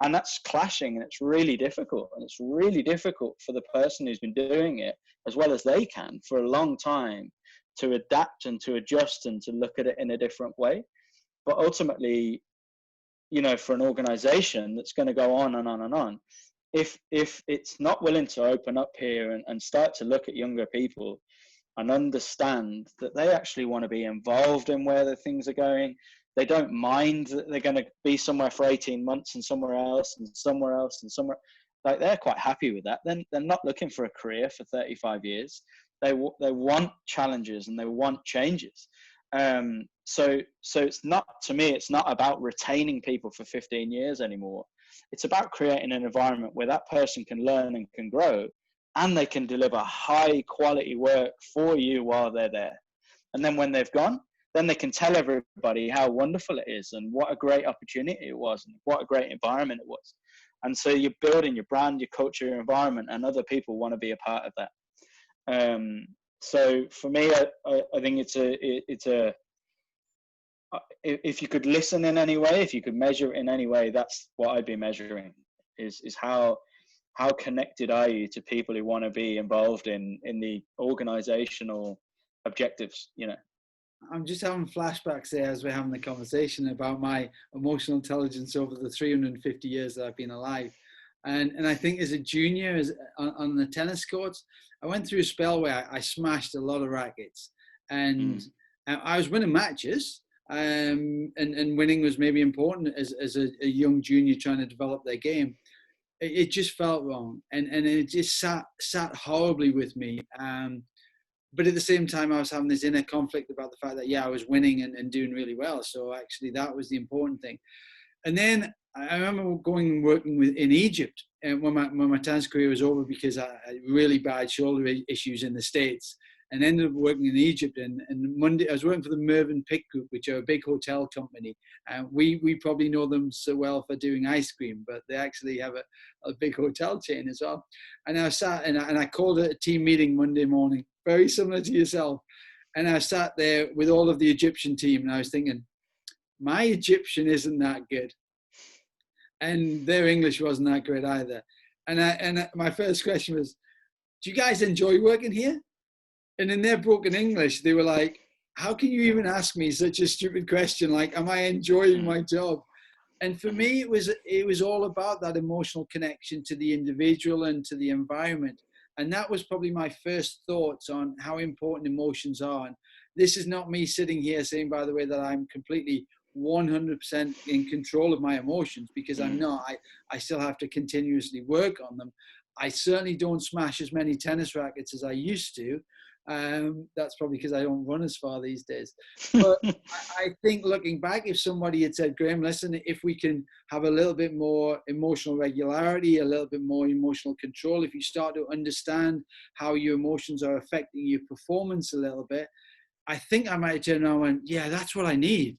And that's clashing, and it's really difficult. And it's really difficult for the person who's been doing it as well as they can for a long time to adapt and to adjust and to look at it in a different way. But ultimately, you know, for an organization that's going to go on and on and on, if it's not willing to open up here and start to look at younger people and understand that they actually want to be involved in where the things are going, they don't mind that they're going to be somewhere for 18 months and somewhere else and somewhere else and somewhere, like they're quite happy with that. Then they're not looking for a career for 35 years. They want challenges and they want changes. So it's not, to me, it's not about retaining people for 15 years anymore. It's about creating an environment where that person can learn and can grow, and they can deliver high quality work for you while they're there. And then when they've gone, then they can tell everybody how wonderful it is and what a great opportunity it was and what a great environment it was. And so you're building your brand, your culture, your environment, and other people want to be a part of that. So for me, I think it's a if you could listen in any way, if you could measure it in any way, that's what I'd be measuring, is how connected are you to people who want to be involved in the organizational objectives, you know. I'm just having flashbacks there as we're having the conversation about my emotional intelligence over the 350 years that I've been alive. And I think as a junior, on the tennis courts, I went through a spell where I smashed a lot of rackets, and I was winning matches, and winning was maybe important as a young junior trying to develop their game. It just felt wrong, and it just sat horribly with me. But at the same time, I was having this inner conflict about the fact that, I was winning and doing really well. So actually that was the important thing. And then I remember going and working in Egypt, and when my tennis career was over, because I had really bad shoulder issues in the States. and ended up working in Egypt. And Monday, I was working for the Mervyn Pick Group, which are a big hotel company. And we probably know them so well for doing ice cream, but they actually have a big hotel chain as well. And I sat and I called a team meeting Monday morning, very similar to yourself. And I sat there with all of the Egyptian team, and I was thinking, my Egyptian isn't that good, and their English wasn't that great either. And my first question was, do you guys enjoy working here? And in their broken English, they were like, how can you even ask me such a stupid question? Like, am I enjoying my job? And for me, it was all about that emotional connection to the individual and to the environment. And that was probably my first thoughts on how important emotions are. And this is not me sitting here saying, by the way, that I'm completely 100% in control of my emotions, because I'm not. I still have to continuously work on them. I certainly don't smash as many tennis rackets as I used to. That's probably because I don't run as far these days. But I think looking back, if somebody had said, Graham, listen, if we can have a little bit more emotional regularity, a little bit more emotional control, if you start to understand how your emotions are affecting your performance a little bit, I think I might have turned around and went, yeah, that's what I need.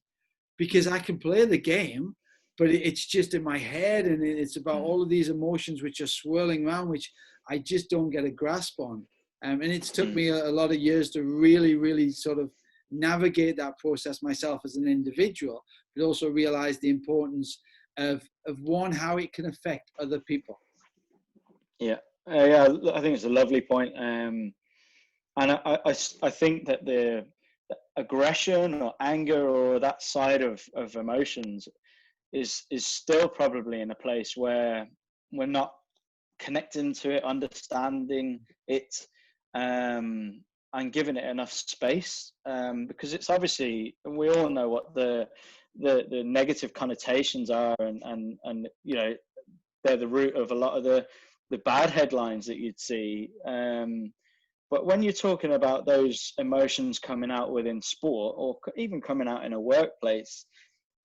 Because I can play the game, but it's just in my head, and it's about all of these emotions which are swirling around, which I just don't get a grasp on. And it's took me a lot of years to really, really sort of navigate that process myself as an individual, but also realize the importance of one, how it can affect other people. Yeah, yeah, I think it's a lovely point. And I think that the aggression or anger or that side of emotions is still probably in a place where we're not connecting to it, understanding it, and giving it enough space, because it's obviously, we all know what the negative connotations are, and you know, they're the root of a lot of the bad headlines that you'd see. But when you're talking about those emotions coming out within sport, or even coming out in a workplace,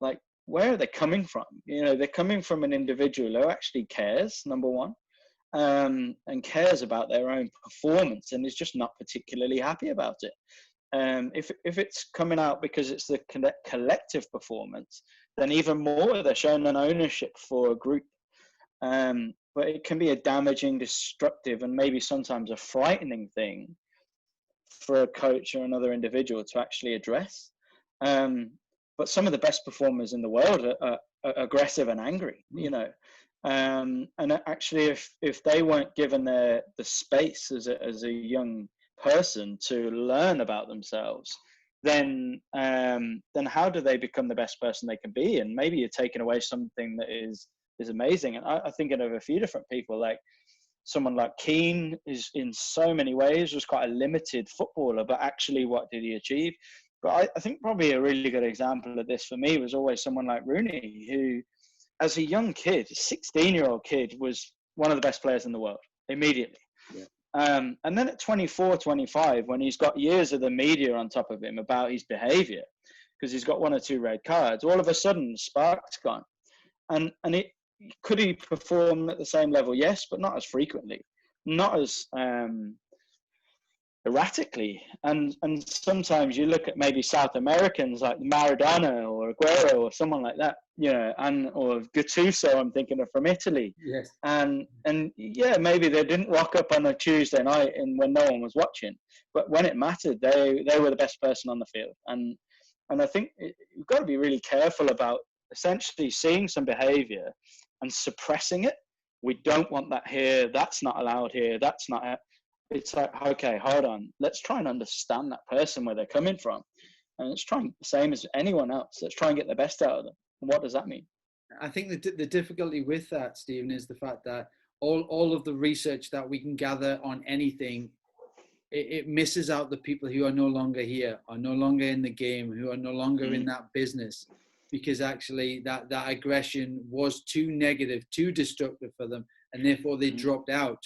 like, where are they coming from? You know, they're coming from an individual who actually cares, number one, and cares about their own performance, and is just not particularly happy about it. If it's coming out because it's the collective performance, then even more, they're showing an ownership for a group. But it can be a damaging, destructive, and maybe sometimes a frightening thing for a coach or another individual to actually address. But some of the best performers in the world are aggressive and angry, you know. And actually, if they weren't given the space as a young person to learn about themselves, then how do they become the best person they can be? And maybe you're taking away something that is amazing. And I think of a few different people, like someone like Keane is in so many ways was quite a limited footballer, but actually what did he achieve? But I think probably a really good example of this for me was always someone like Rooney, who as a young kid, a 16-year-old kid, was one of the best players in the world immediately. Yeah. And then at 24, 25, when he's got years of the media on top of him about his behavior, because he's got 1 or 2 red cards, all of a sudden the spark's gone. And it, could he perform at the same level? Yes, but not as frequently, not as erratically. And sometimes you look at maybe South Americans like Maradona or Aguero or someone like that, you know, or Gattuso, I'm thinking of, from Italy. Yes. And yeah, maybe they didn't rock up on a Tuesday night and when no one was watching, but when it mattered, they were the best person on the field. And I think you've got to be really careful about essentially seeing some behavior and suppressing it. We don't want that here. That's not allowed here. That's not. It's like, okay, hold on. Let's try and understand that person, where they're coming from. And let's try and, same as anyone else, let's try and get the best out of them. And what does that mean? I think the difficulty with that, Stephen, is the fact that all of the research that we can gather on anything, it misses out the people who are no longer here, are no longer in the game, who are no longer in that business, because actually that aggression was too negative, too destructive for them, and therefore they dropped out.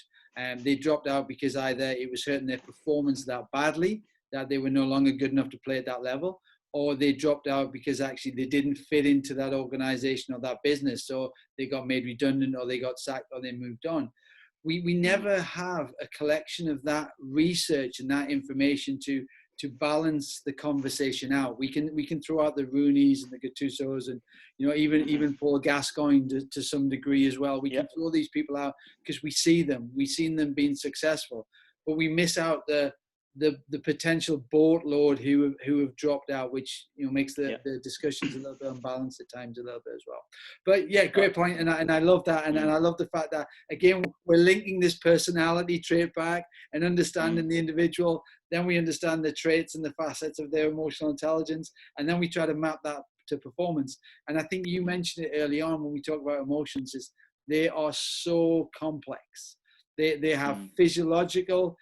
They dropped out because either it was hurting their performance that badly that they were no longer good enough to play at that level, or they dropped out because actually they didn't fit into that organization or that business. So they got made redundant, or they got sacked, or they moved on. we never have a collection of that research and that information to balance the conversation out. We can throw out the Rooneys and the Gattusos and, you know, even Paul Gascoigne to some degree as well. We can throw these people out because we see them. We've seen them being successful, but we miss out the potential boatload who have dropped out, which, you know, makes the discussions a little bit unbalanced at times a little bit as well. But yeah, great point, and I love that, and I love the fact that, again, we're linking this personality trait back and understanding the individual. Then we understand the traits and the facets of their emotional intelligence, and then we try to map that to performance. And I think you mentioned it early on when we talk about emotions, is they are so complex. They have physiological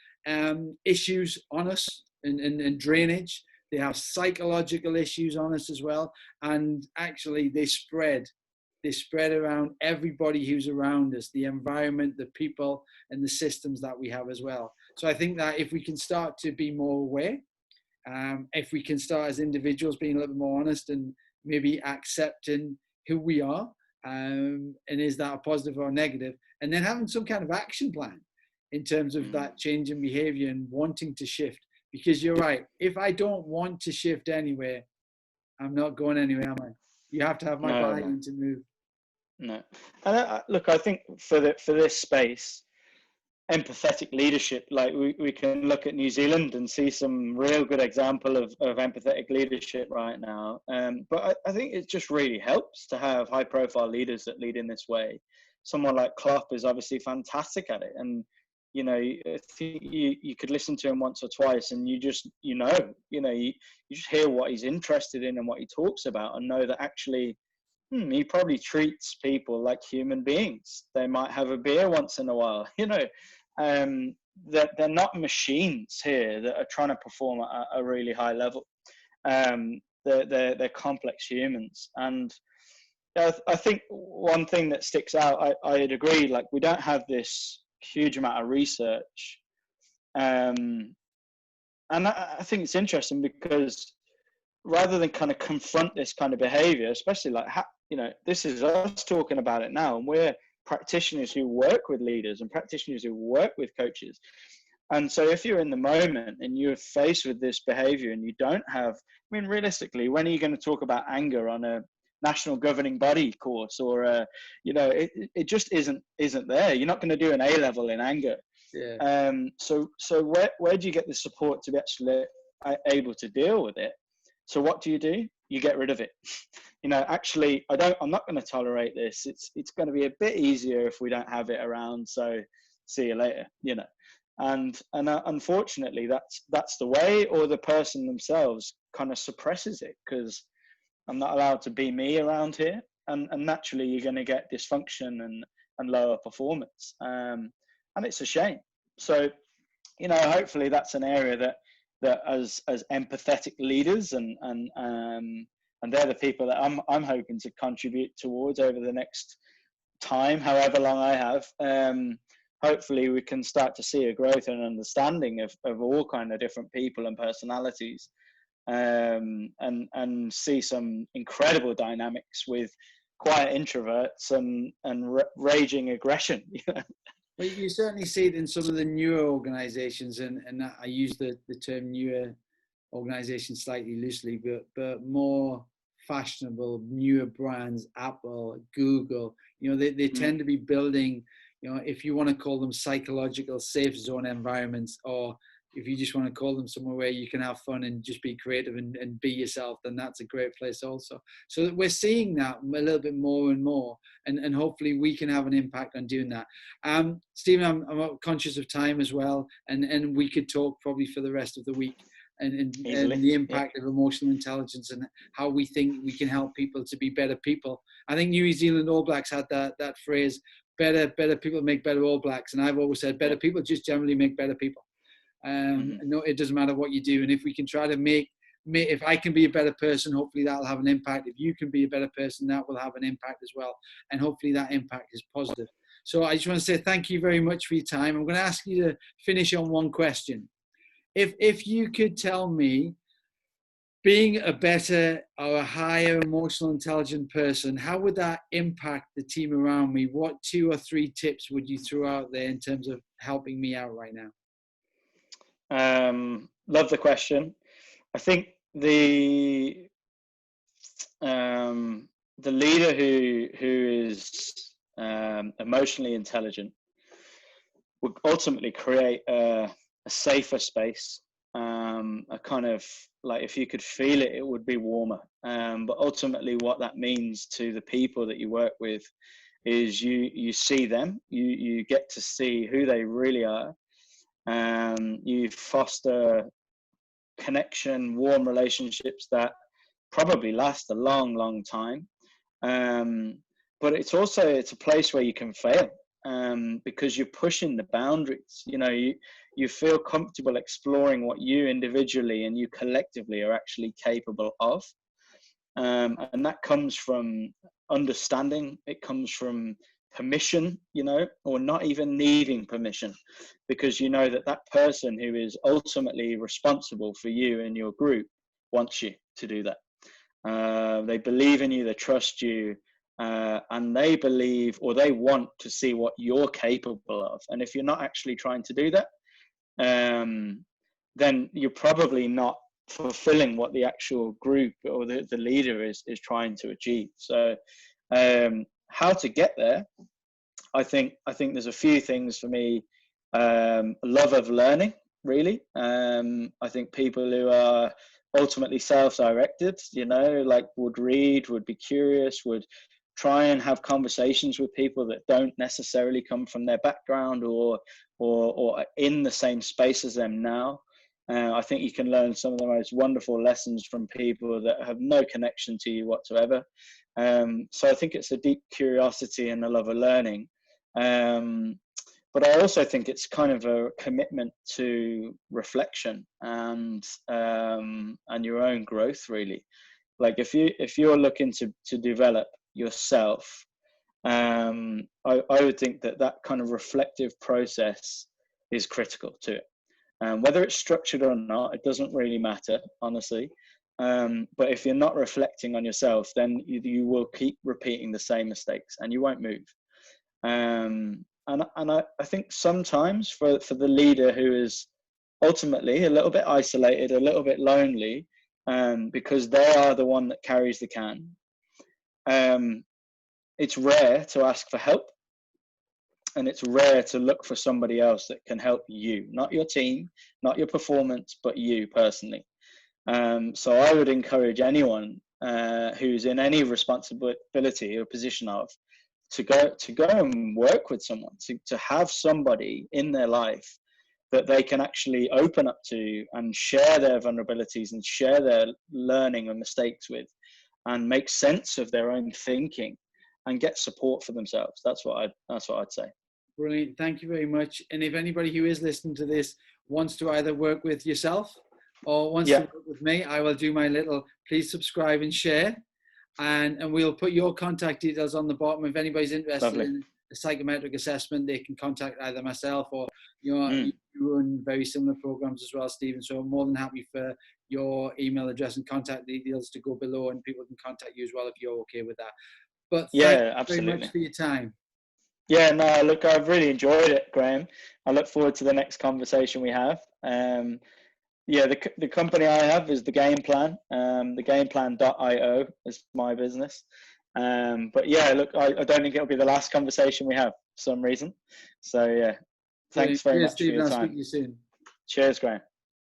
issues on us and drainage. They have psychological issues on us as well, and actually they spread around everybody who's around us, the environment, the people, and the systems that we have as well. So I think that if we can start to be more aware, if we can start as individuals being a little bit more honest and maybe accepting who we are, and is that a positive or a negative, and then having some kind of action plan in terms of that change in behavior and wanting to shift. Because you're right, if I don't want to shift anywhere, I'm not going anywhere, am I? You have to have my buy-in to move. No. And look, I think for this space, empathetic leadership, like we can look at New Zealand and see some real good example of empathetic leadership right now. But I think it just really helps to have high profile leaders that lead in this way. Someone like Klopp is obviously fantastic at it. And, you know, I think you could listen to him once or twice and you just hear what he's interested in and what he talks about, and know that actually he probably treats people like human beings. They might have a beer once in a while, you know. That they're not machines here that are trying to perform at a really high level. They're complex humans. And I think one thing that sticks out, I'd agree, like we don't have this huge amount of research. And I think it's interesting because rather than kind of confront this kind of behavior, especially like, you know, this is us talking about it now, and we're practitioners who work with leaders and practitioners who work with coaches. And so if you're in the moment and you're faced with this behavior and you don't have, I mean, realistically, when are you going to talk about anger on a national governing body course, or you know, it just isn't there. You're not going to do an A-level in anger. So where do you get the support to be actually able to deal with it? So what do? You get rid of it. You know, actually, I'm not going to tolerate this. It's going to be a bit easier if we don't have it around. So see you later, you know. And unfortunately, that's the way, or the person themselves kind of suppresses it because I'm not allowed to be me around here. And naturally, you're going to get dysfunction and lower performance. And it's a shame. So, you know, hopefully that's an area that as empathetic leaders and they're the people that I'm hoping to contribute towards over the next time, however long I have. Hopefully we can start to see a growth and understanding of all kind of different people and personalities, and see some incredible dynamics with quiet introverts and raging aggression. Well, you certainly see it in some of the newer organizations, and I use the term newer organization slightly loosely, but more fashionable, newer brands, Apple, Google, you know, they tend to be building, you know, if you want to call them psychological safe zone environments, or if you just want to call them somewhere where you can have fun and just be creative and be yourself, then that's a great place also. So we're seeing that a little bit more and more, and hopefully we can have an impact on doing that. Stephen, I'm conscious of time as well, and we could talk probably for the rest of the week and the impact of emotional intelligence and how we think we can help people to be better people. I think New Zealand All Blacks had that phrase, better people make better All Blacks, and I've always said better people just generally make better people. No, it doesn't matter what you do, and if we can try to make if I can be a better person, hopefully that'll have an impact. If you can be a better person, that will have an impact as well, and hopefully that impact is positive. So I just want to say thank you very much for your time. I'm going to ask you to finish on one question. If you could tell me being a better or a higher emotional intelligent person, how would that impact the team around me? What 2 or 3 tips would you throw out there in terms of helping me out right now? Love the question. I think the leader who is emotionally intelligent would ultimately create a safer space, a kind of like, if you could feel it, it would be warmer. But ultimately, what that means to the people that you work with is you see them, you get to see who they really are. You foster connection, warm relationships that probably last a long, long time. But it's a place where you can fail, because you're pushing the boundaries. You feel comfortable exploring what you individually and you collectively are actually capable of. And that comes from understanding. It comes from permission, or not even needing permission, because you know that person who is ultimately responsible for you and your group wants you to do that. They believe in you, they trust you, and they believe, or they want to see what you're capable of. And if you're not actually trying to do that, then you're probably not fulfilling what the actual group or the leader is trying to achieve. So how to get there, I think there's a few things for me. Love of learning, really. I think people who are ultimately self-directed, like would read, would be curious, would try and have conversations with people that don't necessarily come from their background or are in the same space as them now. I think you can learn some of the most wonderful lessons from people that have no connection to you whatsoever. So I think it's a deep curiosity and a love of learning. But I also think it's kind of a commitment to reflection and your own growth, really. Like if you're looking to develop yourself, I would think that kind of reflective process is critical to it. Whether it's structured or not, it doesn't really matter, honestly. But if you're not reflecting on yourself, then you will keep repeating the same mistakes and you won't move. And I think sometimes for the leader who is ultimately a little bit isolated, a little bit lonely, because they are the one that carries the can, it's rare to ask for help. And it's rare to look for somebody else that can help you, not your team, not your performance, but you personally. So I would encourage anyone who's in any responsibility or position of to go and work with someone, to have somebody in their life that they can actually open up to and share their vulnerabilities and share their learning and mistakes with, and make sense of their own thinking and get support for themselves. That's what I'd say. Brilliant. Thank you very much. And if anybody who is listening to this wants to either work with yourself or wants to work with me, I will do my little, please subscribe and share. And we'll put your contact details on the bottom. If anybody's interested in a psychometric assessment, they can contact either myself or you run very similar programs as well, Stephen. So I'm more than happy for your email address and contact details to go below, and people can contact you as well if you're okay with that. But thank you absolutely. very much for your time. Yeah, no, look, I've really enjoyed it, Graham. I look forward to the next conversation we have. The company I have is The Game Plan. Thegameplan.io is my business. But yeah, look, I don't think it'll be the last conversation we have for some reason. So yeah, thanks very much for your time. I'll speak to you soon. Cheers, Graham.